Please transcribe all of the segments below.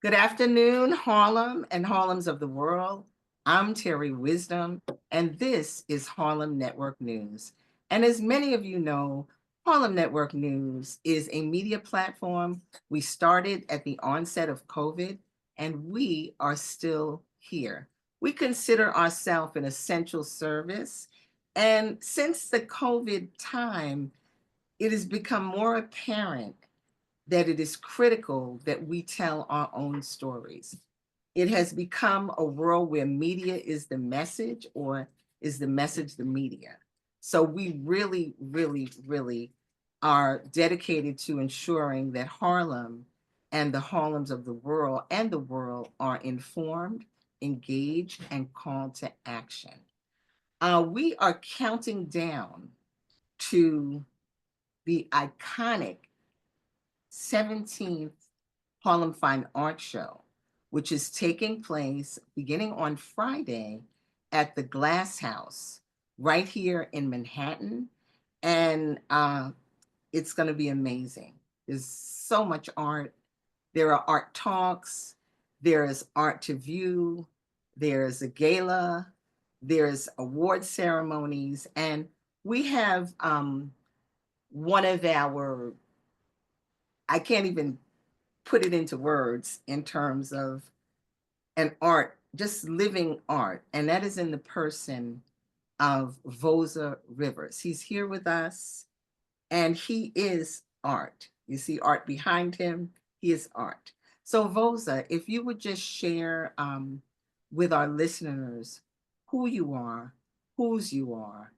Good afternoon, Harlem and Harlems of the world. I'm Terri Wisdom, and this is Harlem Network News. And as many of you know, Harlem Network News is a media platform we started at the onset of COVID, and we are still here. We consider ourselves an essential service. And since the COVID time, it has become more apparent that it is critical that we tell our own stories. It has become a world where media is the message, or is the message the media? So we really are dedicated to ensuring that Harlem and the Harlems of the world are informed, engaged, and called to action. We are counting down to the iconic 17th Harlem Fine Arts Show, which is taking place beginning on Friday at the Glasshouse right here in Manhattan. And it's going to be amazing. There's so much art. There are art talks, there is art to view, there's a gala, there's award ceremonies, and we have one of our, I can't even put it into words in terms of an art, just living art. And that is in the person of Voza Rivers. He's here with us, and he is art. You see art behind him, he is art. So Voza, if you would just share with our listeners who you are, whose you are,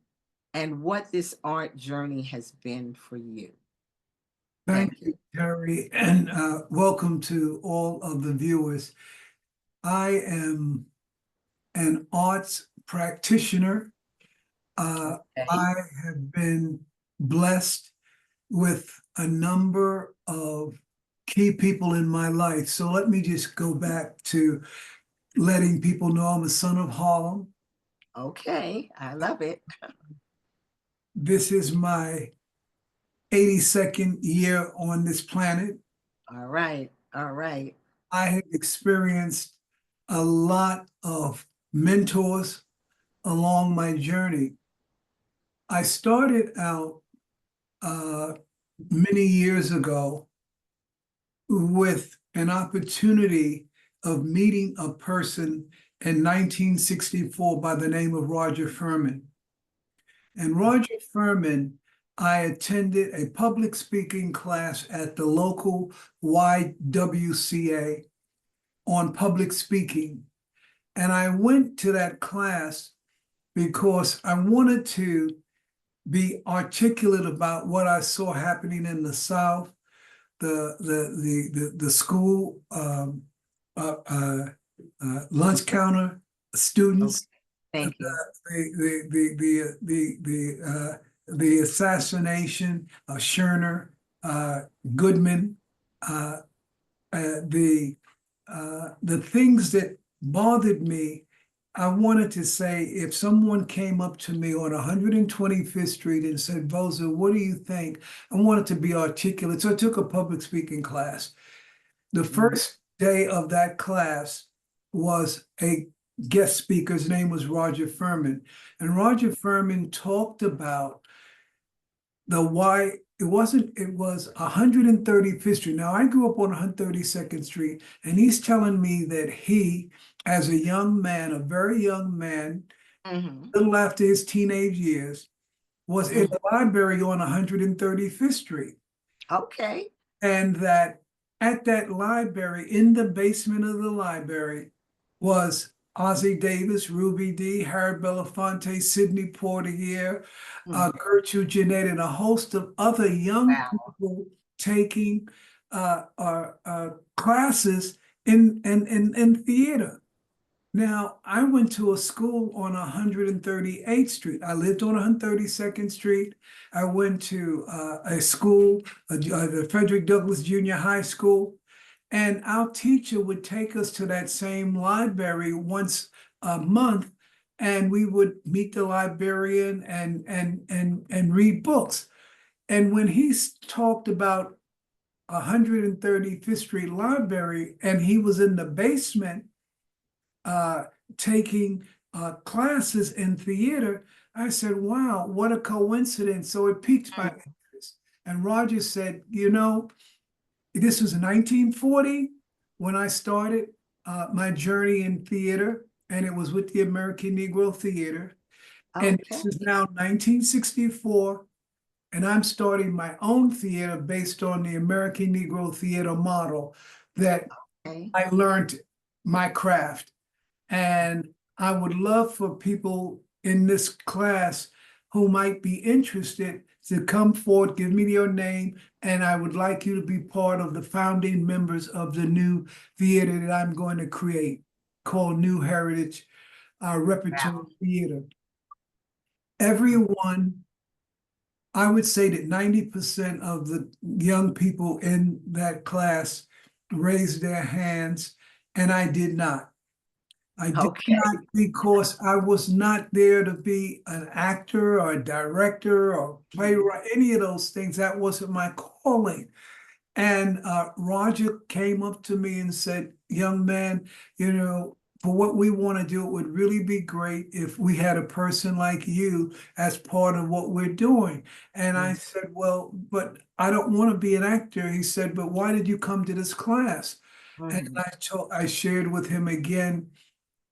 and what this art journey has been for you. Thank you, Terri, and welcome to all of the viewers. I am an arts practitioner. I have been blessed with a number of key people in my life. So let me just go back to letting people know I'm a son of Harlem. Okay, I love it. This is my 82nd year on this planet. All right, all right. I have experienced a lot of mentors along my journey. I started out many years ago with an opportunity of meeting a person in 1964 by the name of Roger Furman. And Roger Furman, I attended a public speaking class at the local YWCA on public speaking. And I went to that class because I wanted to be articulate about what I saw happening in the South, the school lunch counter students, Thank you. the assassination of Scherner, Goodman, the things that bothered me. I wanted to say, if someone came up to me on 125th Street and said, Voza, what do you think? I wanted to be articulate. So I took a public speaking class. The first day of that class was a guest speaker. His name was Roger Furman. And Roger Furman talked about the why. It was 135th Street. Now, I grew up on 132nd Street, and he's telling me that he, as a young man, a very young man, a little after his teenage years, was in the library on 135th Street. Okay. And that at that library, in the basement of the library, was Ossie Davis, Ruby Dee, Harry Belafonte, Sidney Poitier, Gertrude Jeanette, and a host of other young people taking classes in theater. Now, I went to a school on 138th Street. I lived on 132nd Street. I went to a school, the Frederick Douglass Junior High School. And our teacher would take us to that same library once a month, and we would meet the librarian and read books. And when he talked about 135th Street Library, and he was in the basement taking classes in theater. I said, wow, what a coincidence. So it piqued my interest. And Roger said, you know, this was 1940 when I started my journey in theater, and it was with the American Negro Theater. And Okay. this is now 1964, and I'm starting my own theater based on the American Negro Theater model that Okay. I learned my craft. And I would love for people in this class who might be interested to come forward, give me your name, and I would like you to be part of the founding members of the new theater that I'm going to create called New Heritage Repertory Wow. Theater. Everyone, I would say that 90% of the young people in that class raised their hands, and I did not. I did Okay. not, because I was not there to be an actor or a director or playwright, any of those things. That wasn't my calling. And Roger came up to me and said, young man, you know, for what we want to do, it would really be great if we had a person like you as part of what we're doing. And I said, well, but I don't want to be an actor. He said, but why did you come to this class? And Mhm. I shared with him again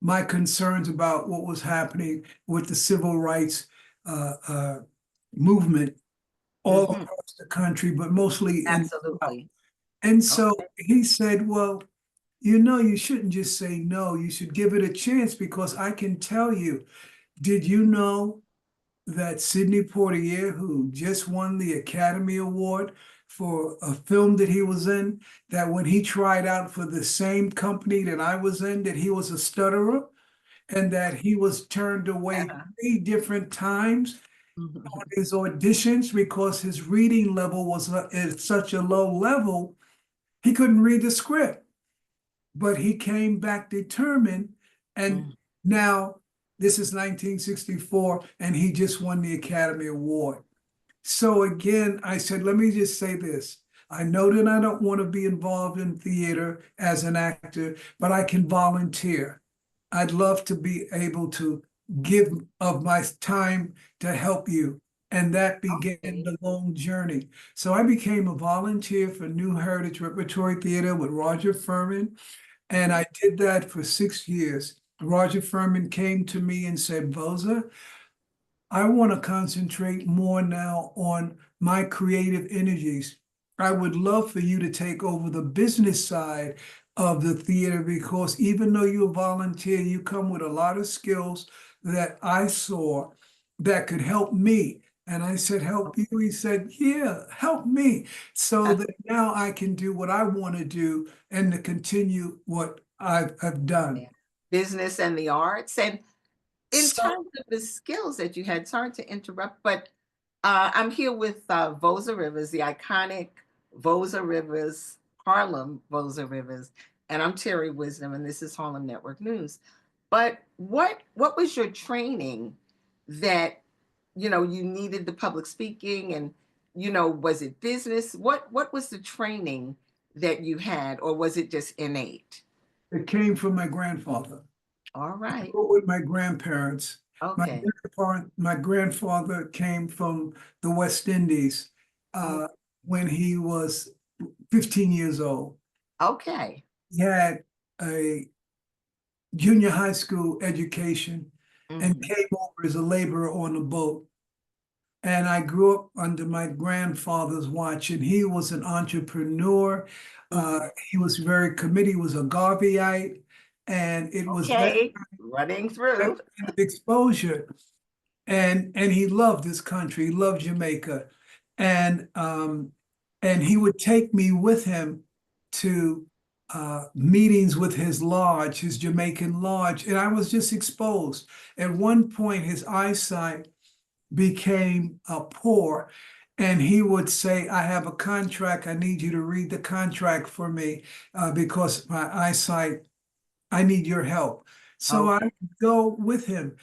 my concerns about what was happening with the civil rights movement all Mhm. across the country, but mostly in the South. Absolutely. And so Okay. he said, well, you know, you shouldn't just say no, you should give it a chance, because I can tell you, did you know that Sidney Poitier, who just won the Academy Award for a film that he was in, that when he tried out for the same company that I was in, that he was a stutterer, and that he was turned away Uh-huh. 3 different times on Mhm. his auditions because his reading level was at such a low level, he couldn't read the script. But he came back determined, and Mhm. now this is 1964, and he just won the Academy Award. So again, I said, let me just say this. I know that I don't want to be involved in theater as an actor, but I can volunteer. I'd love to be able to give of my time to help you. And that began Okay. the long journey. So I became a volunteer for New Heritage Repertory Theater with Roger Furman. And I did that for 6 years. Roger Furman came to me and said, Voza, I want to concentrate more now on my creative energies. I would love for you to take over the business side of the theater, because even though you're a volunteer, you come with a lot of skills that I saw that could help me. And I said, help you? He said, yeah, help me, so that now I can do what I want to do and to continue what I've done. Yeah. Business and the arts. And in So terms of the skills that you had, sorry to interrupt, but I'm here with Voza Rivers, the iconic Voza Rivers, Harlem Voza Rivers, and I'm Terri Wisdom, and this is Harlem Network News. But what was your training that you needed the public speaking, and was it business? What was the training that you had, or was it just innate? it came from my grandfather. All right. With my grandparents. Okay. My grandfather came from the West Indies Oh, uh, when he was 15 years old. okay. He had a junior high school education and Mhm. came over as a laborer on a boat. And I grew up under my grandfather's watch, and he was an entrepreneur. Mhm. He was very committed. He was a Garveyite, and it was that Okay. Running kind through. of exposure. And he loved this country. He loved Jamaica, and he would take me with him to meetings with his lodge, his Jamaican lodge, and I was just exposed. At one point, his eyesight became poor, and he would say, "I have a contract. I need you to read the contract for me because my eyesight. I need your help." So I Okay. would go with him.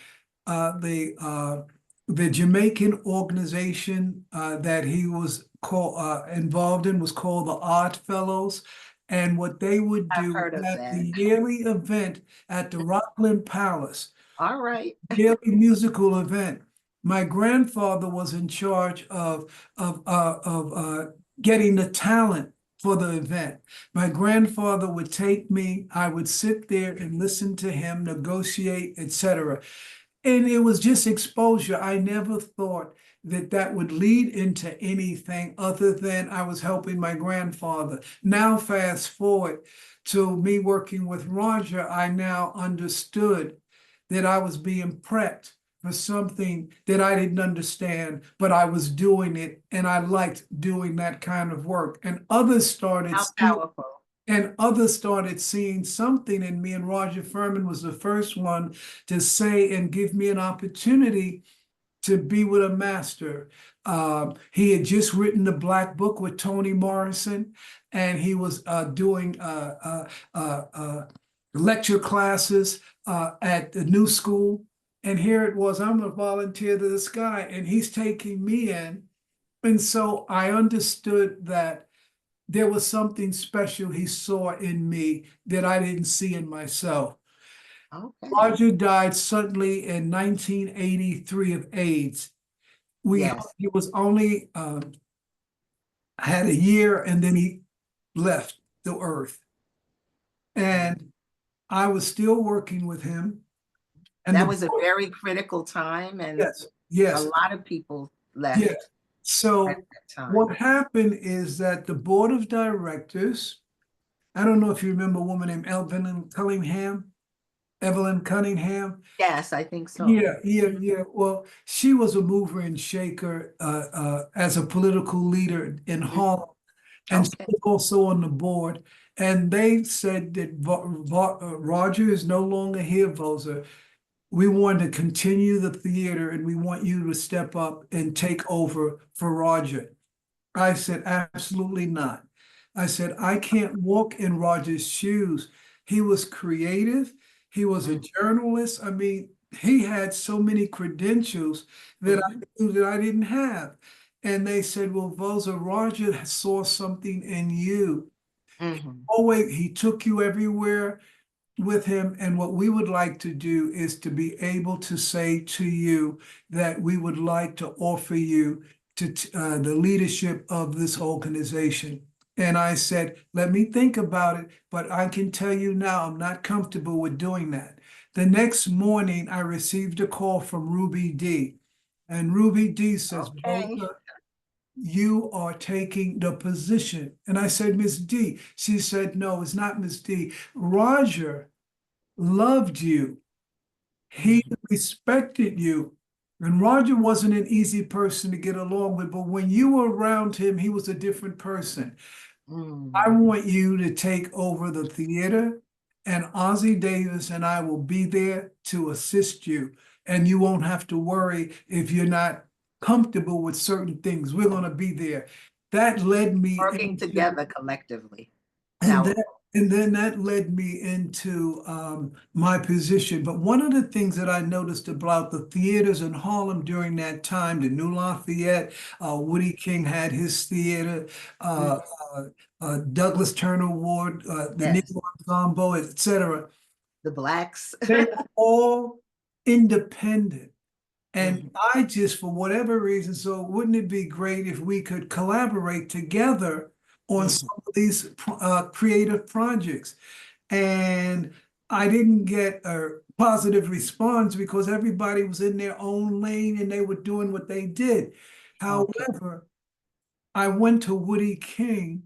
Uh, the uh, the Jamaican organization that he was involved in was called the Odd Fellows. And what they would I've do heard of at that. the yearly event at the Rockland Palace, All right. yearly musical event, my grandfather was in charge of getting the talent for the event. My grandfather would take me, I would sit there and listen to him negotiate, etc. And it was just exposure. I never thought that that would lead into anything other than I was helping my grandfather. Now, fast forward to me working with Roger, I now understood that I was being prepped for something that I didn't understand, but I was doing it and I liked doing that kind of work. And others started How seeing powerful. and others started seeing something in me, and Roger Furman was the first one to say and give me an opportunity to be with a master. He had just written the Black Book with Toni Morrison, and he was doing lecture classes at the New School. And here it was, I'm a volunteer to this guy, and he's taking me in. And so I understood that there was something special he saw in me that I didn't see in myself. Okay. Roger died suddenly in 1983 of AIDS. Yes. He was only had a year and then he left the earth. And I was still working with him. And That was a very critical time, and yes, a yes, lot of people yes. left at So that time. what happened is that the board of directors, I don't know if you remember a woman named Evelyn Cunningham. Yes, I think so. Yeah. Well, she was a mover and shaker as a political leader in Mhm. Harlem, and she Okay. was also on the board. And they said that Roger is no longer here, Voza. We want to continue the theater, and we want you to step up and take over for Roger. I said, absolutely not. I said, I can't walk in Roger's shoes. He was creative. He was a Mhm. journalist. I mean, he had so many credentials that I Mhm. knew that I didn't have. And they said, well, Voza, Roger saw something in you. Mhm. Always, he took you everywhere with him. And what we would like to do is to be able to say to you that we would like to offer you to the leadership of this organization. And I said, let me think about it, but I can tell you now, I'm not comfortable with doing that. The next morning, I received a call from Ruby D. And Ruby D says, Okay. Boca, you are taking the position. And I said, Miss D. She said, no, it's not Miss D. Roger loved you. He Mhm. respected you. And Roger wasn't an easy person to get along with, but when you were around him, he was a different person. I Mm. want you to take over the theater, and Ozzie Davis and I will be there to assist you. And you won't have to worry if you're not comfortable with certain things. We're going to be there. That led me Working into together collectively. and that Powerful. and then that led me into my position. But one of the things that I noticed about the theaters in Harlem during that time, the New Lafayette, Woody King had his theater, Mhm. uh, Douglas Turner Ward, the Yes. Negro Ensemble, etc. The blacks. They were all independent. And Mhm. I just, for whatever reason, so wouldn't it be great if we could collaborate together on Mhm. some of these creative projects? And I didn't get a positive response because everybody was in their own lane and they were doing what they did. Okay. However, I went to Woody King,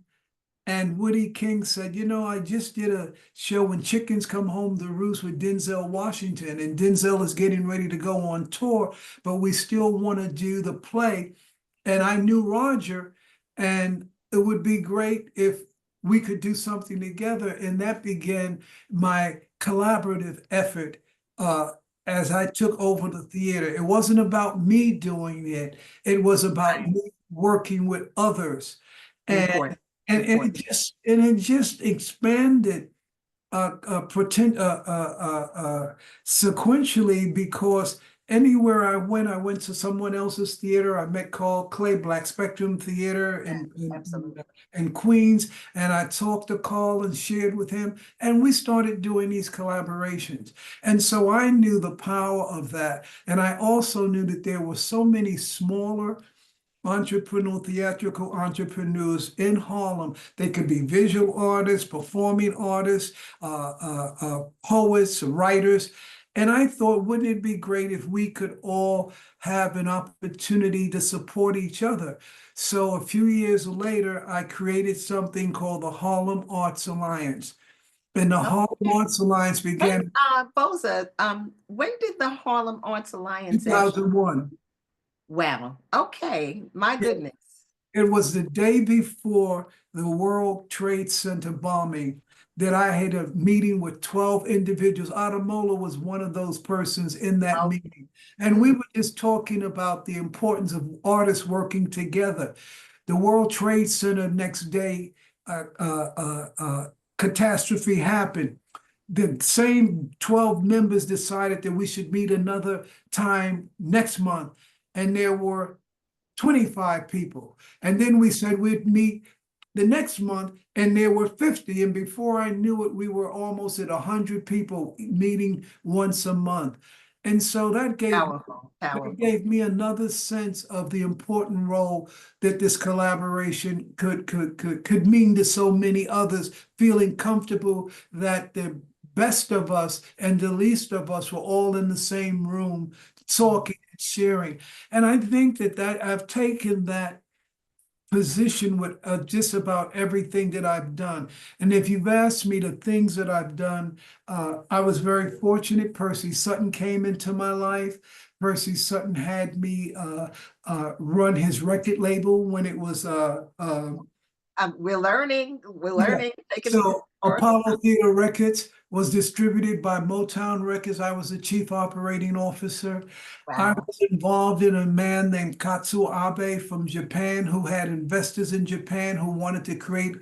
and Woody King said, you know, I just did a show When Chickens Come Home to Roost with Denzel Washington, and Denzel is getting ready to go on tour, but we still want to do the play. And I knew Roger, and it would be great if we could do something together. And that began my collaborative effort as I took over the theater. It wasn't about me doing it, it was about Right. me working with others. And Important. and Important. it just expanded sequentially because anywhere I went to someone else's theater. I met Carl Clay, Black Spectrum Theater Yeah, absolutely. in Queens, and I talked to Carl and shared with him, and we started doing these collaborations. And so I knew the power of that. And I also knew that there were so many smaller theatrical entrepreneurs in Harlem. They could be visual artists, performing artists, poets, writers. And I thought, wouldn't it be great if we could all have an opportunity to support each other? So a few years later, I created something called the Harlem Arts Alliance. And the Harlem Okay. Arts Alliance Hey, began Voza, when did the Harlem Arts in Alliance actually? 2001. Wow. Okay. My goodness. It was the day before the World Trade Center bombing that I had a meeting with 12 individuals. Adamola was one of those persons in that Oh, meeting. And we were just talking about the importance of artists working together. The World Trade Center next day, catastrophe happened. The same 12 members decided that we should meet another time next month. And there were 25 people. And then we said we'd meet the next month, and there were 50. And before I knew it, we were almost at 100 people meeting once a month. And so powerful, that powerful. gave me another sense of the important role that this collaboration could mean to so many others, feeling comfortable that the best of us and the least of us were all in the same room talking and sharing. And I think that I've taken that position with just about everything that I've done. And if you've asked me the things that I've done, I was very fortunate. Percy Sutton came into my life. Percy Sutton had me run his record label when it was We're learning. We're yeah. learning. Taking it So further. Apollo Theater Records was distributed by Motown Records. I was the chief operating officer. I Wow. was involved in a man named Katsuo Abe from Japan who had investors in Japan who wanted to create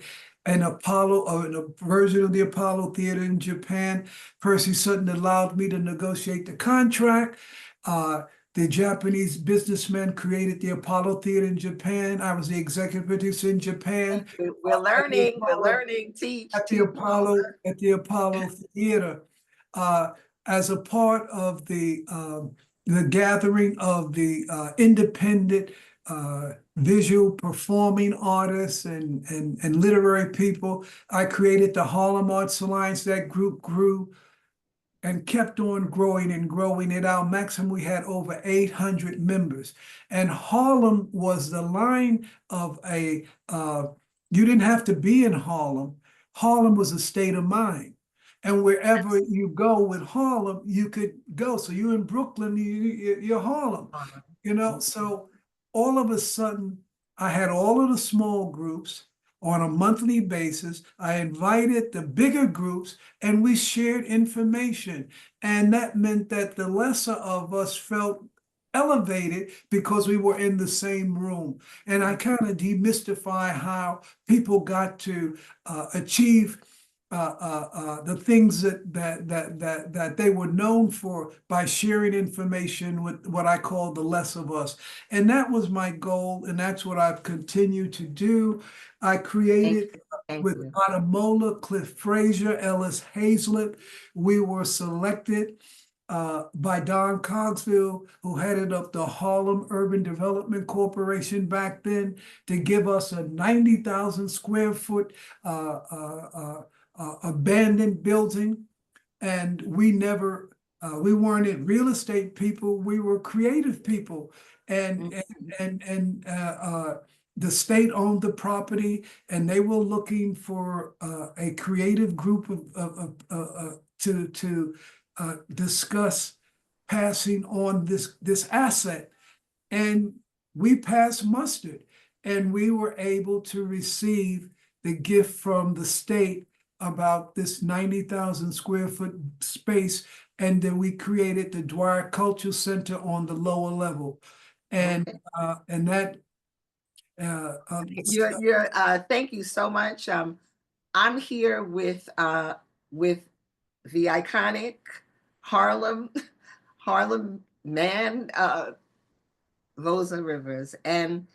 an Apollo or a version of the Apollo Theater in Japan. Percy Sutton allowed me to negotiate the contract. Uh, the Japanese businessman created the Apollo Theater in Japan. I was the executive producer in Japan. We're At the learning. We're Apollo, learning. Teach, teach. at the Apollo Theater, uh, as a part of the gathering of the independent visual performing artists and literary people. I created the Harlem Arts Alliance. That group grew and kept on growing and growing. At our maximum, we had over 800 members. And Harlem was the line of you didn't have to be in Harlem. Harlem was a state of mind. And wherever you go with Harlem, you could go. So you're in Brooklyn, you're Harlem, So all of a sudden, I had all of the small groups on a monthly basis. I invited the bigger groups and we shared information. And that meant that the lesser of us felt elevated because we were in the same room. And I kind of demystify how people got to achieve the things that they were known for by sharing information with what I call the less of us. And that was my goal, and that's what I've continued to do. I Thank created you. Thank with you. Adamola, Cliff Frazier, Ellis Hazlett. We were selected by Don Cogsville, who headed up the Harlem Urban Development Corporation back then, to give us a 90,000 square foot abandoned building. And we weren't real estate people, we were creative people. And, the state owned the property, and they were looking for a creative group to discuss passing on this asset. And we passed mustard, and we were able to receive the gift from the state about this 90,000 square foot space. And then we created the Dwyer Cultural Center on the lower level. And Okay. and that Thank you so much. I'm here with the iconic Harlem Harlem man, Voza Rivers. And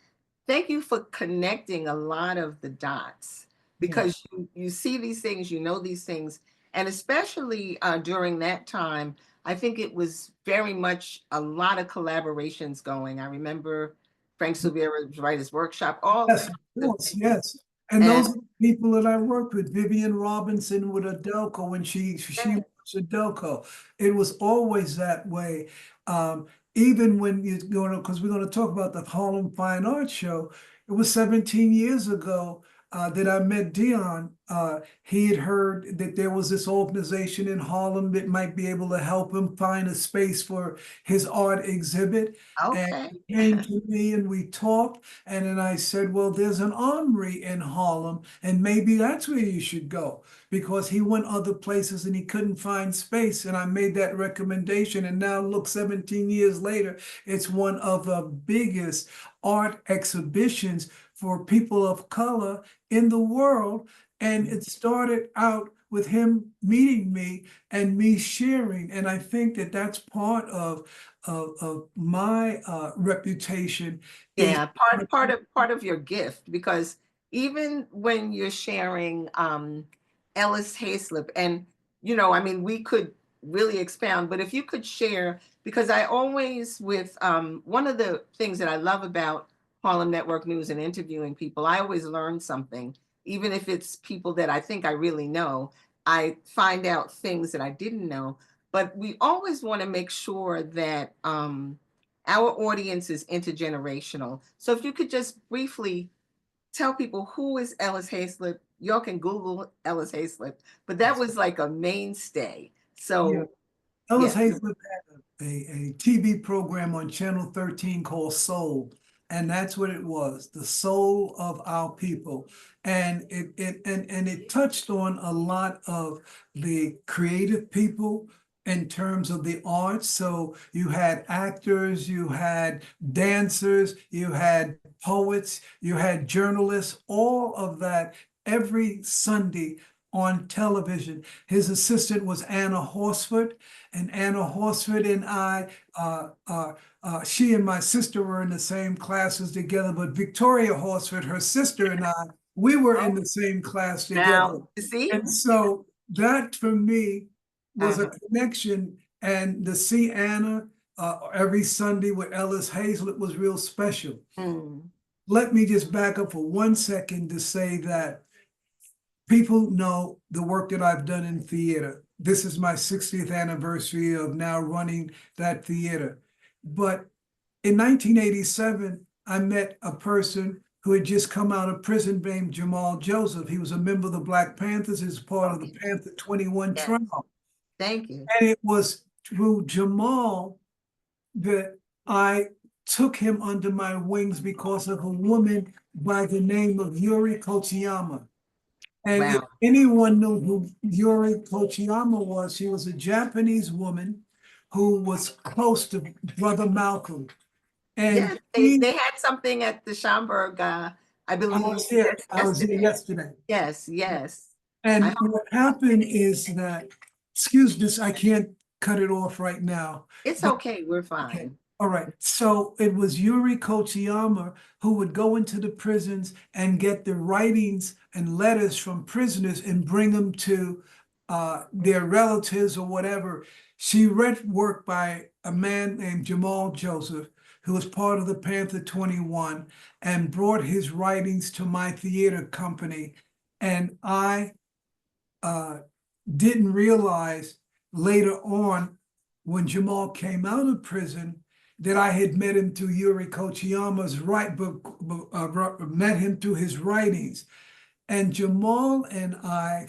thank you for connecting a lot of the dots Yeah. because you see these things, you know these things. And especially during that time, I think it was very much a lot of collaborations going. I remember Frank Silvera's Writers Workshop, all Yes, kinds of of course, things. yes. And And those are the people that I worked with, Vivian Robinson with Adelco when she yeah, was Adelco. It was always that way. Um, Even when you're going to, because we're going to talk about the Harlem Fine Arts Show, it was 17 years ago that I met Dion. He had heard that there was this organization in Harlem that might be able to help him find a space for his art exhibit. And okay. he came to me and we talked. And then I said, well, there's an armory in Harlem, and maybe that's where you should go, because he went other places and he couldn't find space. And I made that recommendation. And now look, 17 years later, it's one of the biggest art exhibitions for people of color in the world. And it started out with him meeting me and me sharing. And I think that that's part of my reputation is Yeah, part of your gift because even when you're sharing Ellis Hayslip and I mean we could really expound, but if you could share because I always with one of the things that I love about Harlem Network News and interviewing people, I always learn something, even if it's people that I think I really know, I find out things that I didn't know, but we always want to make sure that our audience is intergenerational. So if you could just briefly tell people who is Ellis Hayslip, y'all can Google Ellis Hayslip, but that was like a mainstay. yeah. So Ellis yeah, Hayslip had a TV program on Channel 13 called Soul. And that's what it was, the soul of our people. And it touched on a lot of the creative people in terms of the arts. So you had actors, you had dancers, you had poets, you had journalists, all of that every Sunday on television. His assistant was Anna Horsford, and Anna Horsford and I, she and my sister were in the same classes together, but Victoria Horsford, her sister, and I, we were in the same class together. now you see, And so that for me was a uh-huh. connection. And to see Anna every Sunday with Ellis Hazlett was real special. Mm. Let me just back up for 1 second to say that people know the work that I've done in theater. This is my 60th anniversary of now running that theater. But in 1987, I met a person who had just come out of prison named Jamal Joseph. He was a member of the Black Panthers, he was part of the Okay. Panther 21 Yes, trial. thank you. And it was through Jamal that I took him under my wings because of a woman by the name of Yuri Kochiyama. And if Wow. anyone knew who Yuri Kochiyama was, she was a Japanese woman who was close to Brother Malcolm. And Yes, she, they had something at the Schomburg, I I believe, was there, I was there yesterday. yesterday. Yes, yes. I And what happened is that, excuse this, I can't cut it off right now. it's But okay, we're okay, fine. all right. So it was Yuri Kochiyama who would go into the prisons and get the writings and letters from prisoners and bring them to their relatives or whatever. She read work by a man named Jamal Joseph, who was part of the Panther 21, and brought his writings to my theater company. And I uh, didn't realize later on when Jamal came out of prison that I had met him through Yuri Kochiyama's met him through his writings. And Jamal and I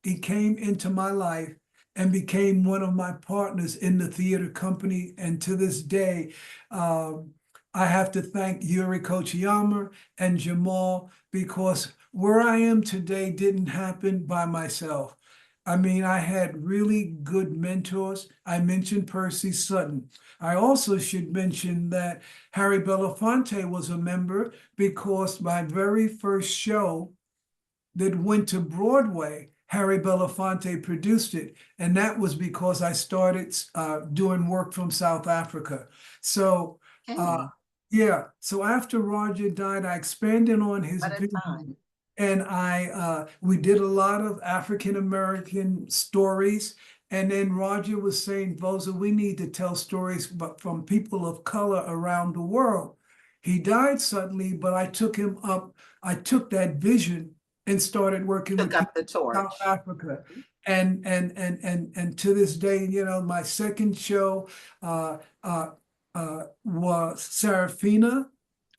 he came into my life and became one of my partners in the theater company. And to this day, I have to thank Yuri Kochiyama and Jamal because where I am today didn't happen by myself. I mean, I had really good mentors. I mentioned Percy Sutton. I also should mention that Harry Belafonte was a member because my very first show that went to Broadway Harry Belafonte produced it. And that was because I started doing work from South Africa. So, Okay. yeah, so after Roger died, I expanded on his What a vision. time. And we did a lot of African American stories. And then Roger was saying, Voza, we need to tell stories but from people of color around the world. He died suddenly, but I took him up. I took that vision and started working with Took up people the in South torch. Africa. And to this day, you know, my second show uh, uh, was Serafina,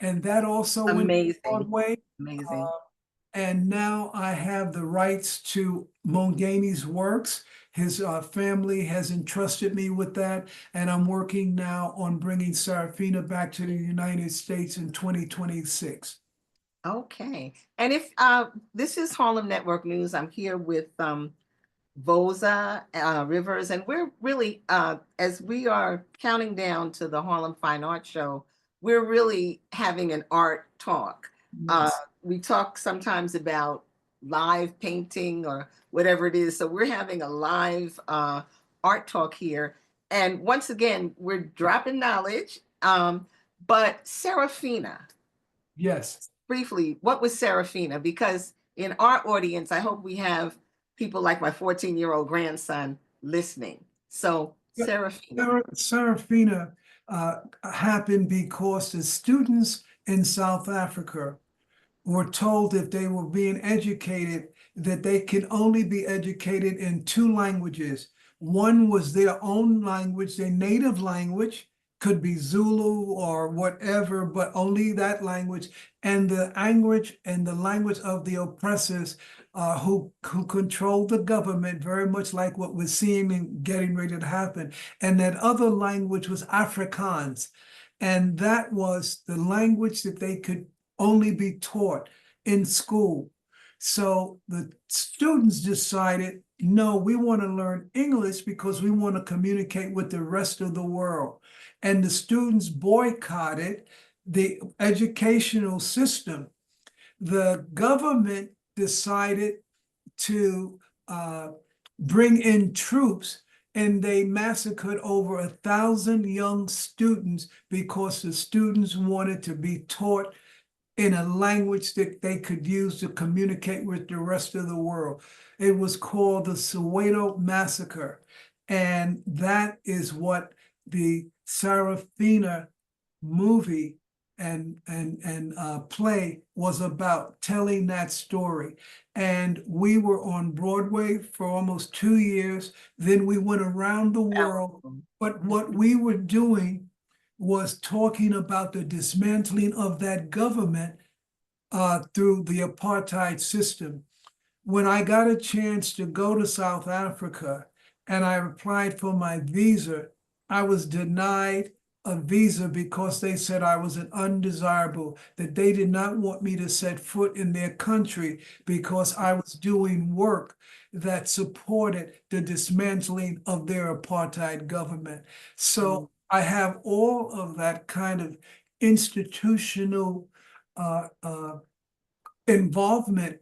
and that also went to Amazing. Broadway. Amazing. Uh, and now I have the rights to Mongani's works. His family has entrusted me with that, and I'm working now on bringing Serafina back to the United States in 2026. Okay. And if this is Harlem Network News, I'm here with Voza Rivers, and we're really, as we are counting down to the Harlem Fine Arts Show, we're really having an art talk. Uh, Yes. we talk sometimes about live painting or whatever it is. So we're having a live art talk here. And once again, we're dropping knowledge. But Serafina, Yes. briefly, what was Serafina? Because in our audience, I hope we have people like my 14-year-old grandson listening. So, Yeah, Serafina. Serafina happened because the students in South Africa were told if they were being educated that they can only be educated in two languages. One was their own language, their native language, could be Zulu or whatever, but only that language, and the language of the oppressors who control the government, very much like what we're seeing and getting ready to happen. And that other language was Afrikaans. And that was the language that they could only be taught in school. So the students decided, no, we want to learn English because we want to communicate with the rest of the world. And the students boycotted the educational system. The government decided to bring in troops, and they massacred over 1,000 young students because the students wanted to be taught in a language that they could use to communicate with the rest of the world. It was called the Soweto Massacre. And that is what the Sarafina movie and play was about, telling that story. And we were on Broadway for almost 2 years. Then we went around the world. Powerful. But what we were doing was talking about the dismantling of that government through the apartheid system. When I got a chance to go to South Africa and I applied for my visa, I was denied a visa because they said I was an undesirable, that they did not want me to set foot in their country because I was doing work that supported the dismantling of their apartheid government. Mm. So I have all of that kind of institutional uh, uh, involvement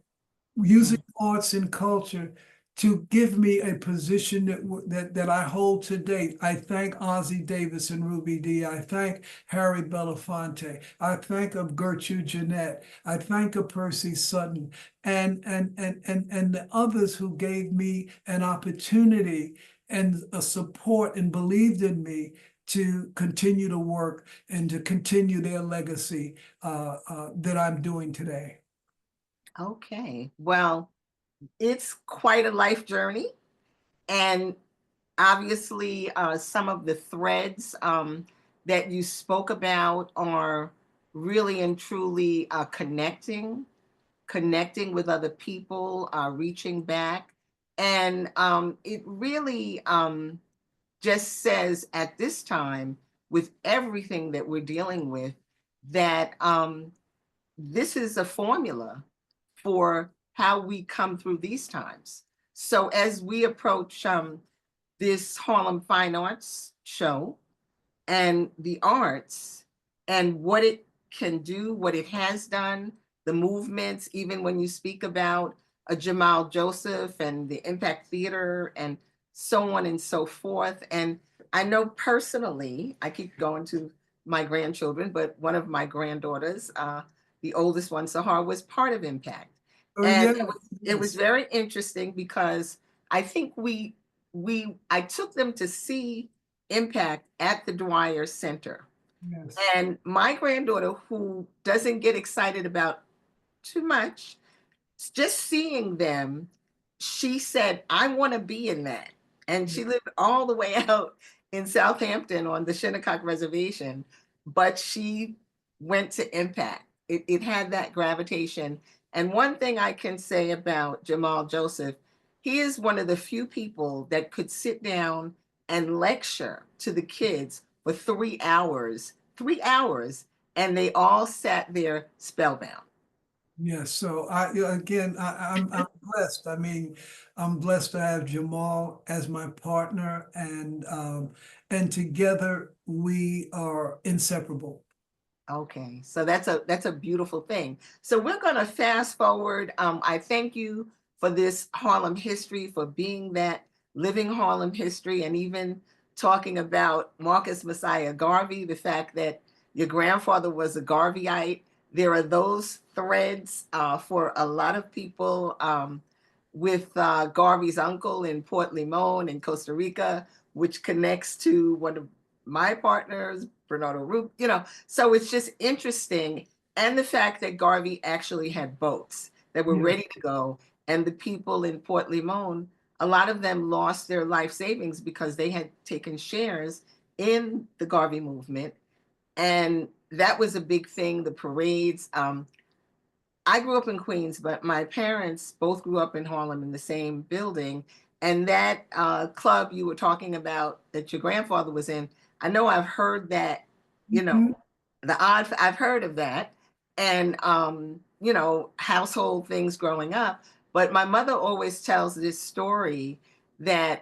Mm. using arts and culture to give me a position that I hold today. I thank Ozzie Davis and Ruby Dee. I thank Harry Belafonte. I thank of Gertrude Jeanette. I thank of Percy Sutton and the others who gave me an opportunity and a support and believed in me to continue to work and to continue their legacy that I'm doing today. Okay. Well, it's quite a life journey. And obviously, some of the threads that you spoke about are really and truly connecting with other people, reaching back. And it really just says at this time, with everything that we're dealing with, that this is a formula for how we come through these times. So as we approach this Harlem Fine Arts Show and the arts and what it can do, what it has done, the movements, even when you speak about a Jamal Joseph and the Impact Theater and so on and so forth. And I know personally, I keep going to my grandchildren, but one of my granddaughters, the oldest one, Sahar, was part of Impact. Oh, And yeah, it was yes, very interesting because I think I took them to see Impact at the Dwyer Center. yes, And my granddaughter, who doesn't get excited about too much, just seeing them, she said, I want to be in that. And she lived all the way out in Southampton on the Shinnecock Reservation, but she went to Impact. It had that gravitation. And one thing I can say about Jamal Joseph, he is one of the few people that could sit down and lecture to the kids for 3 hours, and they all sat there spellbound. yes. So again, I'm blessed. I mean, I'm blessed to have Jamal as my partner, and together we are inseparable. Okay, so that's a beautiful thing. So we're going to fast forward. I thank you for this Harlem history, for being that living Harlem history, and even talking about Marcus Messiah Garvey, the fact that your grandfather was a Garveyite. There are those threads for a lot of people with Garvey's uncle in Port Limon in Costa Rica, which connects to one of my partners, Bernardo Roop, so it's just interesting. And the fact that Garvey actually had boats that were Yeah, ready to go. And the people in Port Limon, a lot of them lost their life savings because they had taken shares in the Garvey movement. And that was a big thing, the parades. I grew up in Queens, but my parents both grew up in Harlem in the same building. And that club you were talking about that your grandfather was in, I know I've heard that, you know, mhm, I've heard of that, and household things growing up. But my mother always tells this story that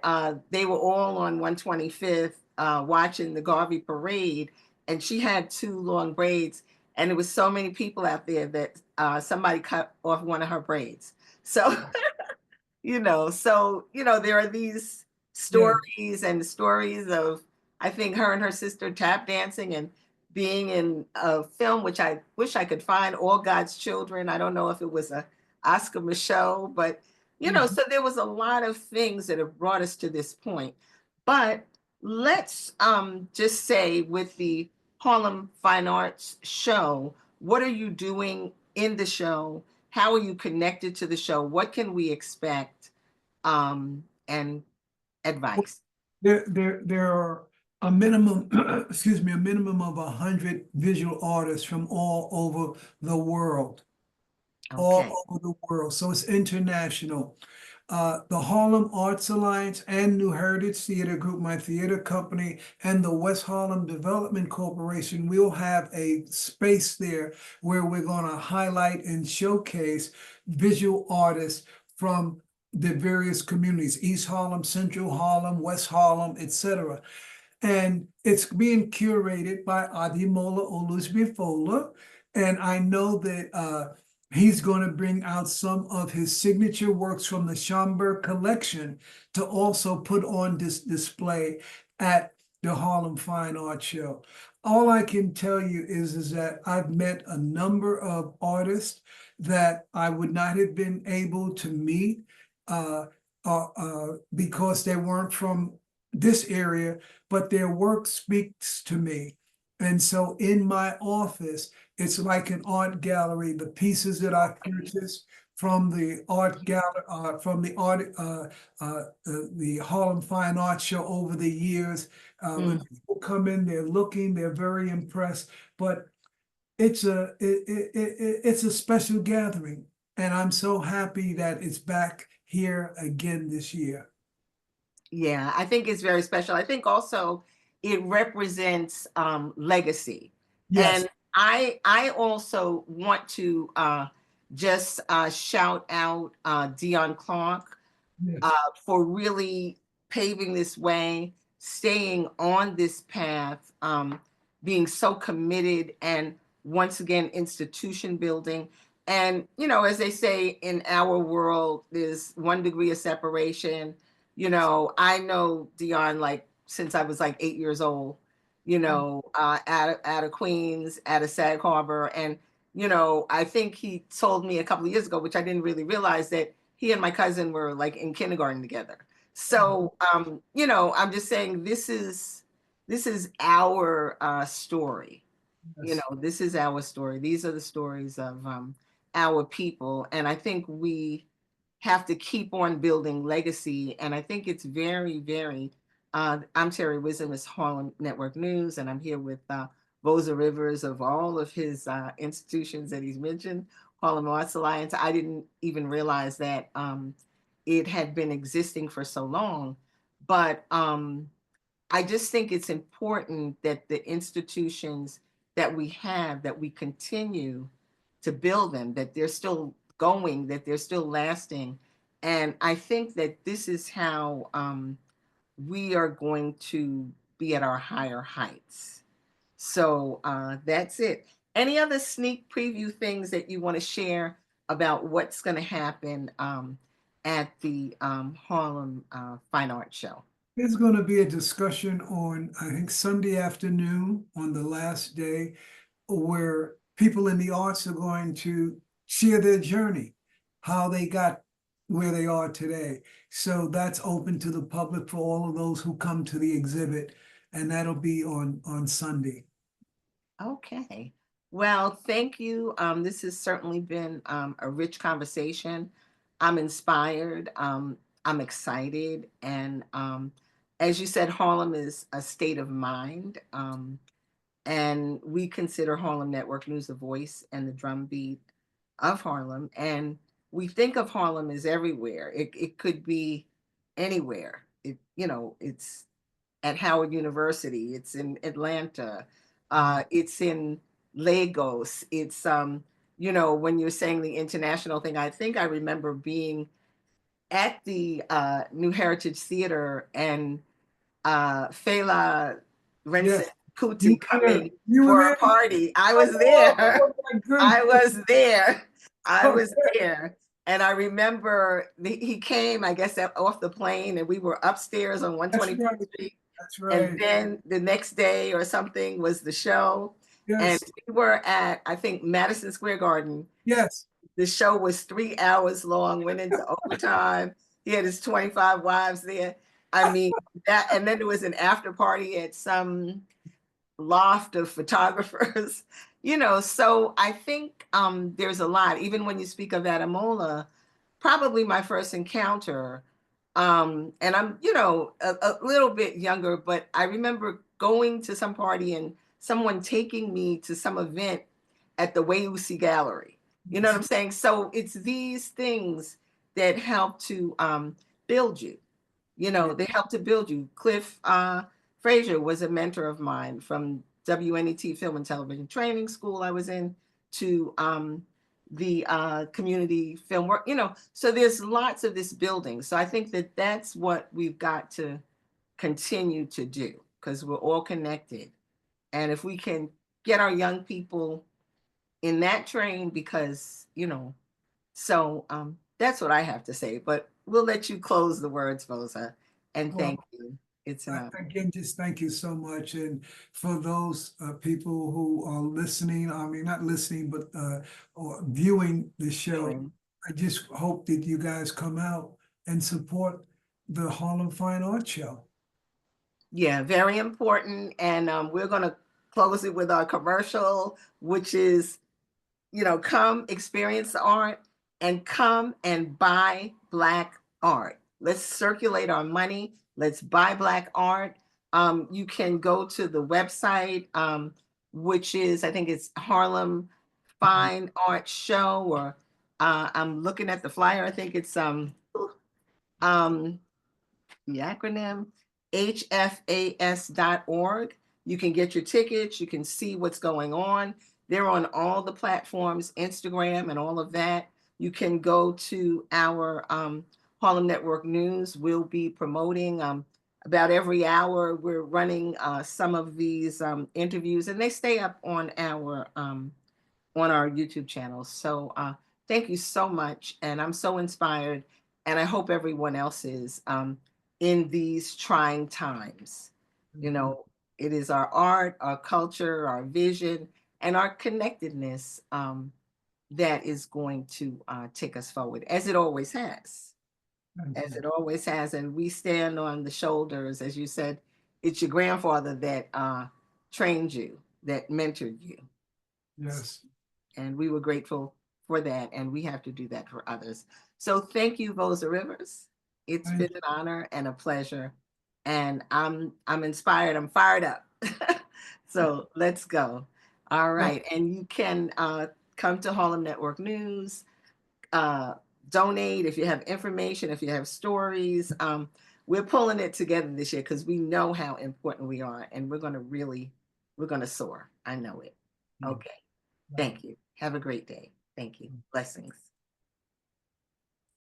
they were all on 125th watching the Garvey parade, and she had two long braids, and there was so many people out there that somebody cut off one of her braids. So there are these yeah. stories and stories of, I think, her and her sister tap dancing and being in a film, which I wish I could find, All God's Children. I don't know if it was a Oscar Michaud, but Mhm. so there was a lot of things that have brought us to this point. But let's just say, with the Harlem Fine Arts Show, what are you doing in the show? How are you connected to the show? What can we expect? And advice. There are a minimum, excuse me, a minimum of 100 visual artists from Okay. all over the world. So it's international. The Harlem Arts Alliance and New Heritage Theater Group, my theater company, and the West Harlem Development Corporation will have a space there where we're going to highlight and showcase visual artists from the various communities, East Harlem, Central Harlem, West Harlem, etc. And it's being curated by Adimola Olusbifola. And I know that he's going to bring out some of his signature works from the Schomburg collection to also put on this display at the Harlem Fine Arts Show. All I can tell you is that I've met a number of artists that I would not have been able to meet uh, because they weren't from this area, but their work speaks to me. And so in my office, it's like an art gallery. The pieces that I purchased from the art gallery, the Harlem Fine Arts Show over the years. When Mm. people come in, they're looking, they're very impressed. But it's a special gathering, and I'm so happy that it's back here again this year. Yeah, I think it's very special. I think also it represents legacy. Yes, And I also want to just shout out Dion Clark yes, for really paving this way, staying on this path, being so committed, and once again, institution building. And, you know, as they say in our world, there's 1 degree of separation. You know, I know Dion like since I was like 8 years old, you know, out of Queens, out of Sag Harbor. And, you know, I think he told me a couple of years ago, which I didn't really realize, that he and my cousin were like in kindergarten together. So, you know, I'm just saying this is our story. You Yes. know, this is our story. These are the stories of our people. And I think we have to keep on building legacy. And I think it's very, very, I'm Terri Wisdom, is Harlem Network News, and I'm here with Voza Rivers of all of his institutions that he's mentioned, Harlem Arts Alliance. I didn't even realize that it had been existing for so long. But I just think it's important that the institutions that we have, that we continue to build them, that they're still going, that they're still lasting. And I think that this is how we are going to be at our higher heights. So that's it. Any other sneak preview things that you want to share about what's going to happen at the Harlem Fine Arts Show? There's going to be a discussion on, I think, Sunday afternoon on the last day, where people in the arts are going to share their journey, how they got where they are today. So that's open to the public for all of those who come to the exhibit, and that'll be on Sunday. Okay. Well, thank you. This has certainly been a rich conversation. I'm inspired. I'm excited. And as you said, Harlem is a state of mind. And we consider Harlem Network News the voice and the drumbeat of Harlem. And we think of Harlem as everywhere. It could be anywhere. You know, it's at Howard University. It's in Atlanta. It's in Lagos. It's you know, when you're saying the international thing, I think I remember being at the New Heritage Theater and Fela Renson Yes, you Kuti were there. coming You were for a there. party. I was there. Oh my I goodness. was there. I was there. And I remember he came, I guess, off the plane, and we were upstairs on That's 125th right. Street. That's And right. then the next day or something was the show. And Yes. we were at, I think, Madison Square Garden. Yes. The show was 3 hours long, went into overtime. He had his 25 wives there. I mean, that, and then there was an after party at some loft of photographers, you know. So I think there's a lot, even when you speak of Adamola, probably my first encounter. And I'm, you know, a little bit younger, but I remember going to some party and someone taking me to some event at the Wayusi Gallery. You know what I'm saying? So it's these things that help to build you. You Yeah. know, they help to build you. Cliff Frazier was a mentor of mine from WNET Film and Television Training School I was in to the community film work, you know. So there's lots of this building. So I think that that's what we've got to continue to do, because we're all connected. And if we can get our young people in that train, because, you know, so that's what I have to say. But we'll let you close the words, Voza, and Well, thank you. It's an honor. again, just thank you so much. And for those people who are listening, I mean, not listening, but or viewing the show, I just hope that you guys come out and support the Harlem Fine Arts Show. Yeah, very important. And we're going to close it with our commercial, which is, you know, come experience the art and come and buy Black art. Let's circulate our money. Let's buy Black art. You can go to the website, which is, I think it's Harlem Fine Arts Show, or I'm looking at the flyer. I think it's um, the acronym hfas.org. You can get your tickets. You can see what's going on. They're on all the platforms, Instagram and all of that. You can go to our Harlem Network News. We'll be promoting about every hour. We're running some of these interviews, and they stay up on on our YouTube channel. So thank you so much. And I'm so inspired. And I hope everyone else is in these trying times. You know, it is our art, our culture, our vision, and our connectedness that is going to take us forward, as it always has. As it always has. And we stand on the shoulders, as you said, it's your grandfather that trained you, that mentored you. Yes. And we were grateful for that. And we have to do that for others. So thank you, Voza Rivers. It's Thank been an honor and a pleasure. And I'm inspired. I'm fired up. So let's go. All right. And you can come to Harlem Network News, donate if you have information, if you have stories. We're pulling it together this year because we know how important we are, and we're going to soar. I know it. Okay. Thank you. Have a great day. Thank you. Blessings.